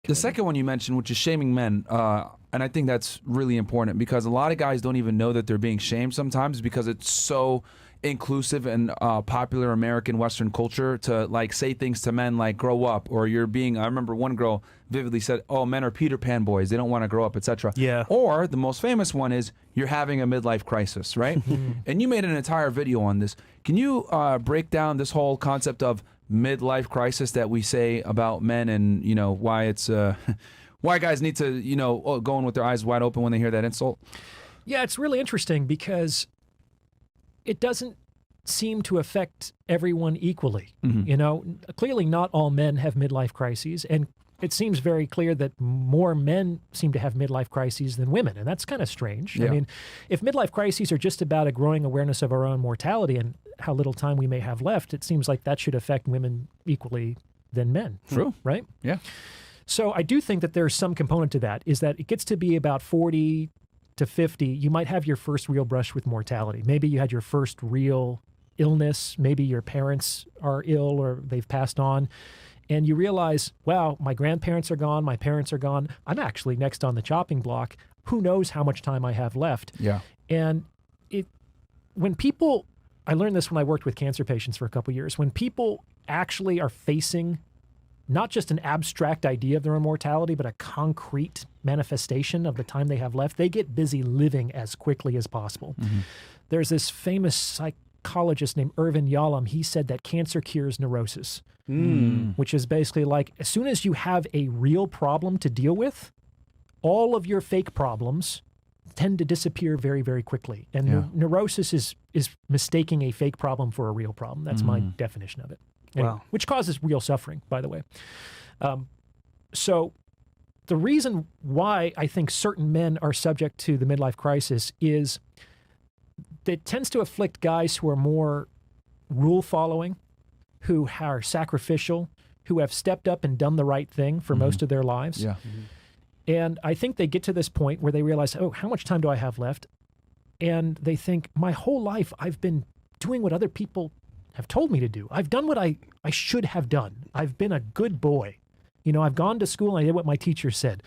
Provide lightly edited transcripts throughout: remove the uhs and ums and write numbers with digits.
The second one you mentioned, which is shaming men, and I think that's really important because a lot of guys don't even know that they're being shamed sometimes because it's so inclusive and popular American Western culture to like say things to men like grow up, or you're being, I remember one girl vividly said, oh, men are Peter Pan boys, they don't want to grow up, etc. Yeah. Or the most famous one is you're having a midlife crisis, right? And you made an entire video on this. Can you break down this whole concept of midlife crisis that we say about men, and you know why it's why guys need to, you know, go in with their eyes wide open when they hear that insult? Yeah, it's really interesting because it doesn't seem to affect everyone equally. You know, clearly not all men have midlife crises, and it seems very clear that more men seem to have midlife crises than women, and that's kind of strange. Yeah. I mean, if midlife crises are just about a growing awareness of our own mortality and how little time we may have left, it seems like that should affect women equally than men. True. Right? Yeah. So I do think that there's some component to that, is that it gets to be about 40 to 50, you might have your first real brush with mortality. Maybe you had your first real illness. Maybe your parents are ill or they've passed on. And you realize, wow, my grandparents are gone, my parents are gone. I'm actually next on the chopping block. Who knows how much time I have left? Yeah. And when people, I learned this when I worked with cancer patients for a couple of years, when people actually are facing not just an abstract idea of their own mortality, but a concrete manifestation of the time they have left, they get busy living as quickly as possible. There's this famous psychologist named Irvin Yalom. He said that cancer cures neurosis, which is basically like, as soon as you have a real problem to deal with, all of your fake problems tend to disappear very, very quickly. And neurosis is mistaking a fake problem for a real problem. That's my definition of it. Wow. Which causes real suffering, by the way. So the reason why I think certain men are subject to the midlife crisis is that it tends to afflict guys who are more rule-following, who are sacrificial, who have stepped up and done the right thing for most of their lives. Yeah. And I think they get to this point where they realize, oh, how much time do I have left? And they think, my whole life I've been doing what other people have told me to do. I've done what I should have done. I've been a good boy. You know, I've gone to school and I did what my teacher said.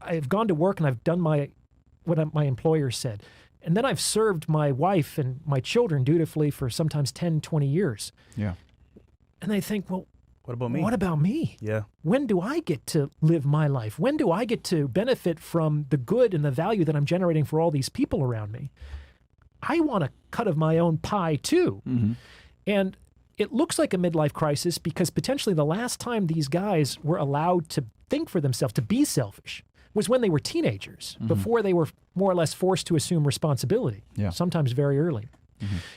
I've gone to work and I've done what my employer said. And then I've served my wife and my children dutifully for sometimes 10, 20 years. Yeah. And they think, well, What about me? what about me? Yeah. When do I get to live my life? When do I get to benefit from the good and the value that I'm generating for all these people around me? I want a cut of my own pie too. And it looks like a midlife crisis because potentially the last time these guys were allowed to think for themselves, to be selfish, was when they were teenagers, before they were more or less forced to assume responsibility, sometimes very early.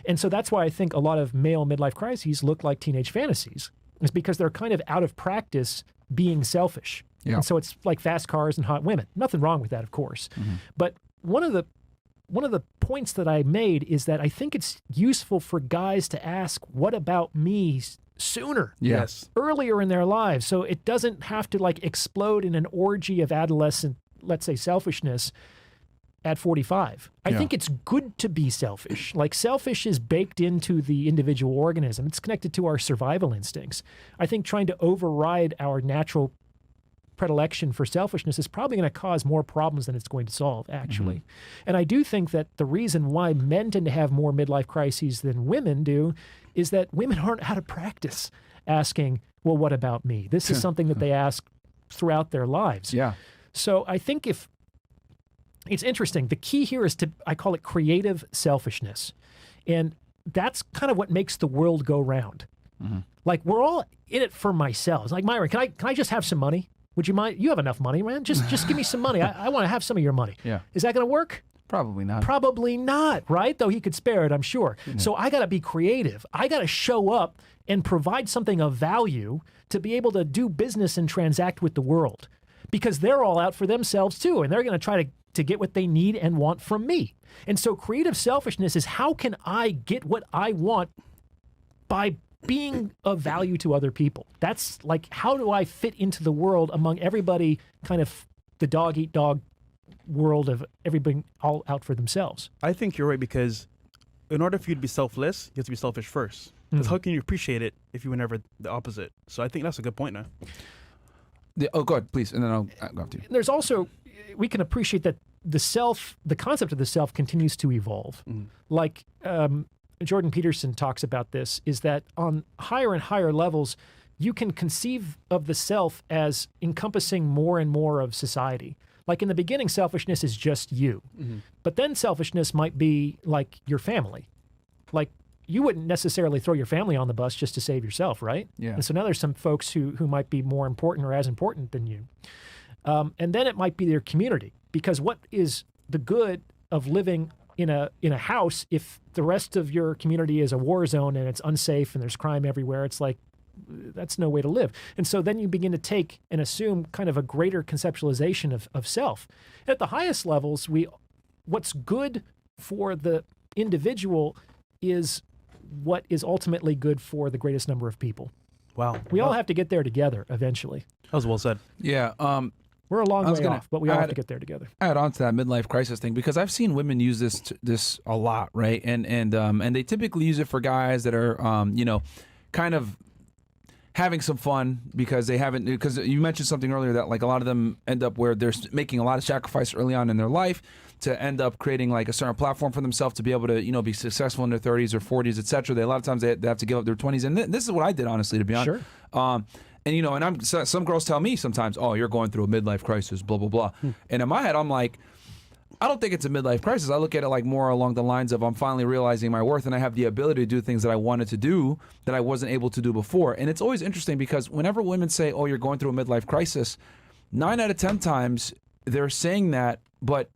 And so that's why I think a lot of male midlife crises look like teenage fantasies, is because they're kind of out of practice being selfish. And so it's like fast cars and hot women. Nothing wrong with that, of course. But one of the points that I made is that I think it's useful for guys to ask, what about me, sooner? Yes. Earlier in their lives. So it doesn't have to like explode in an orgy of adolescent, let's say, selfishness at 45. I think it's good to be selfish. Like, selfish is baked into the individual organism. It's connected to our survival instincts. I think trying to override our natural predilection for selfishness is probably going to cause more problems than it's going to solve, actually. And I do think that the reason why men tend to have more midlife crises than women do is that women aren't out of practice asking, well, what about me? This is something that they ask throughout their lives. Yeah. So I think if it's interesting, the key here is to, I call it creative selfishness. And that's kind of what makes the world go round. Like, we're all in it for myself. It's like, Myron, can I just have some money? Would you mind? You have enough money, man. Just give me some money. I want to have some of your money. Yeah. Is that going to work? Probably not. Probably not, right? Though he could spare it, I'm sure. So I got to be creative. I got to show up and provide something of value to be able to do business and transact with the world, because they're all out for themselves too, and they're going to try to get what they need and want from me. And so creative selfishness is, how can I get what I want by being of value to other people? That's like, how do I fit into the world among everybody, kind of the dog-eat-dog world of everybody all out for themselves? I think you're right, because in order for you to be selfless, you have to be selfish first. Because how can you appreciate it if you were never the opposite? So I think that's a good point now. Go ahead, please, and then I'll go after you. There's also, we can appreciate that the concept of the self continues to evolve. Like Jordan Peterson talks about this, is that on higher and higher levels, you can conceive of the self as encompassing more and more of society. Like in the beginning, selfishness is just you. But then selfishness might be like your family. Like you wouldn't necessarily throw your family on the bus just to save yourself, right? Yeah. And so now there's some folks who might be more important or as important than you. And then it might be their community, because what is the good of living in a house if the rest of your community is a war zone and it's unsafe and there's crime everywhere? It's like, that's no way to live. And so then you begin to take and assume kind of a greater conceptualization of self. At the highest levels, what's good for the individual is what is ultimately good for the greatest number of people. Wow. We all have to get there together eventually. That was well said. Yeah. We're a long way off, but we all have add- to get there together. Add on to that midlife crisis thing, because I've seen women use this a lot, right? And they typically use it for guys that are kind of having some fun because you mentioned something earlier that like a lot of them end up where they're making a lot of sacrifice early on in their life to end up creating like a certain platform for themselves to be able to be successful in their 30s or 40s, etc. A lot of times they have to give up their 20s, and this is what I did, honestly, to be honest. Sure. And some girls tell me sometimes, oh, you're going through a midlife crisis, blah blah blah. And in my head, I'm like, I don't think it's a midlife crisis. I look at it like more along the lines of I'm finally realizing my worth and I have the ability to do things that I wanted to do that I wasn't able to do before. And it's always interesting because whenever women say, oh, you're going through a midlife crisis, 9 out of 10 times they're saying that, but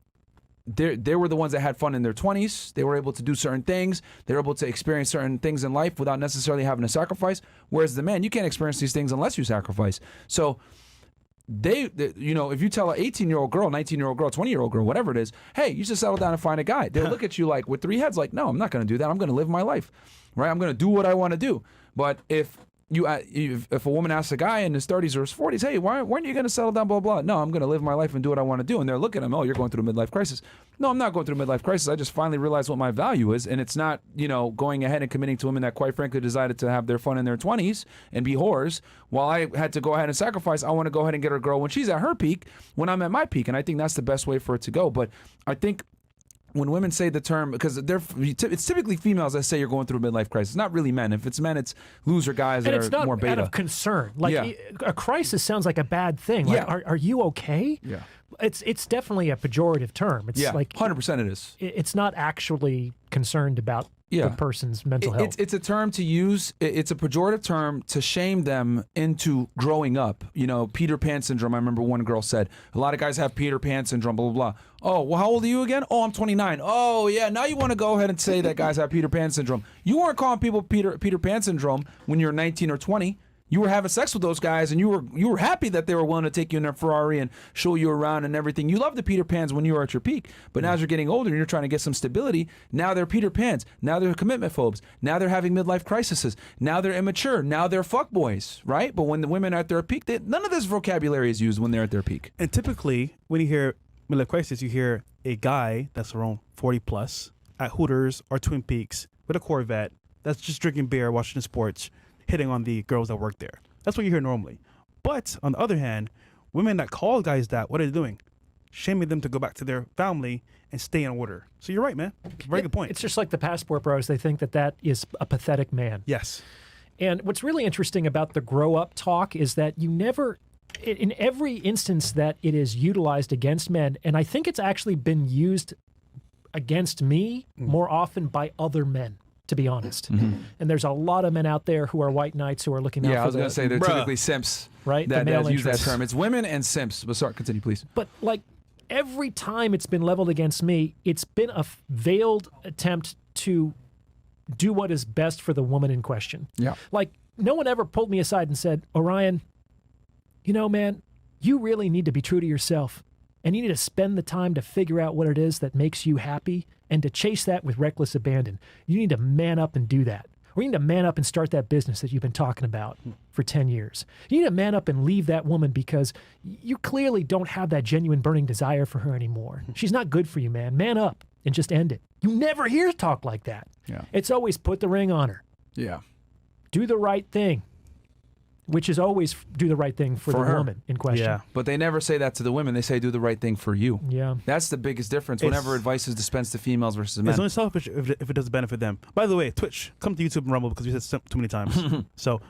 they were the ones that had fun in their 20s. They were able to do certain things. They were able to experience certain things in life without necessarily having to sacrifice. Whereas the man, you can't experience these things unless you sacrifice. So if you tell an 18-year-old girl, 19-year-old girl, 20-year-old girl, whatever it is, hey, you should settle down and find a guy. They'll look at you like with 3 heads like, no, I'm not going to do that. I'm going to live my life, right? I'm going to do what I want to do. But if a woman asks a guy in his 30s or his 40s, hey, why aren't you going to settle down, blah, blah? No, I'm going to live my life and do what I want to do. And they're looking at him, oh, you're going through a midlife crisis. No, I'm not going through a midlife crisis. I just finally realized what my value is. And it's not, going ahead and committing to women that quite frankly decided to have their fun in their 20s and be whores. While I had to go ahead and sacrifice, I want to go ahead and get her girl when she's at her peak, when I'm at my peak. And I think that's the best way for it to go. But I think when women say the term, because it's typically females that say you're going through a midlife crisis, not really men. If it's men, it's loser guys that are more beta. And it's not out of concern. Like Yeah. a crisis sounds like a bad thing. Like, Yeah. are you okay? Yeah. It's definitely a pejorative term. It's Yeah, like 100% it is. it's not actually concerned about Yeah. the person's mental health. It's a term to use. It's a pejorative term to shame them into growing up. Peter Pan syndrome. I remember one girl said, a lot of guys have Peter Pan syndrome, blah, blah, blah. Oh, well, how old are you again? Oh, I'm 29. Oh, yeah, now you want to go ahead and say that guys have Peter Pan syndrome. You weren't calling people Peter Pan syndrome when you were 19 or 20. You were having sex with those guys, and you were happy that they were willing to take you in their Ferrari and show you around and everything. You loved the Peter Pans when you were at your peak, but now as you're getting older and you're trying to get some stability, now they're Peter Pans. Now they're commitment phobes. Now they're having midlife crises. Now they're immature. Now they're fuckboys, right? But when the women are at their peak, none of this vocabulary is used when they're at their peak. And typically, when you hear midlife crisis, you hear a guy that's around 40 plus at Hooters or Twin Peaks with a Corvette that's just drinking beer, watching the sports, hitting on the girls that work there. That's what you hear normally. But on the other hand, women that call guys that, what are they doing? Shaming them to go back to their family and stay in order. So you're right, man. Very good point. It's just like the passport bros. They think that is a pathetic man. Yes. And what's really interesting about the grow up talk is that you never, in every instance that it is utilized against men, and I think it's actually been used against me more often by other men, to be honest. And there's a lot of men out there who are white knights who are looking out for I was going to say they're Bruh. typically simps, Right, the That male use that interests. term. It's women and simps. But sorry, continue, please. But like every time it's been leveled against me, it's been a veiled attempt to do what is best for the woman in question. Yeah. Like no one ever pulled me aside and said, Orion, man, you really need to be true to yourself. And you need to spend the time to figure out what it is that makes you happy and to chase that with reckless abandon. You need to man up and do that. Or you need to man up and start that business that you've been talking about for 10 years. You need to man up and leave that woman because you clearly don't have that genuine burning desire for her anymore. She's not good for you, man. Man up and just end it. You never hear talk like that. Yeah. It's always put the ring on her. Yeah. Do the right thing. which is always do the right thing for the her. woman in question. Yeah. But they never say that to the women. They say do the right thing for you. Yeah. That's the biggest difference It's- whenever advice is dispensed to females versus men. It's only selfish if it doesn't benefit them. By the way, Twitch, come to YouTube and Rumble because we said too many times. So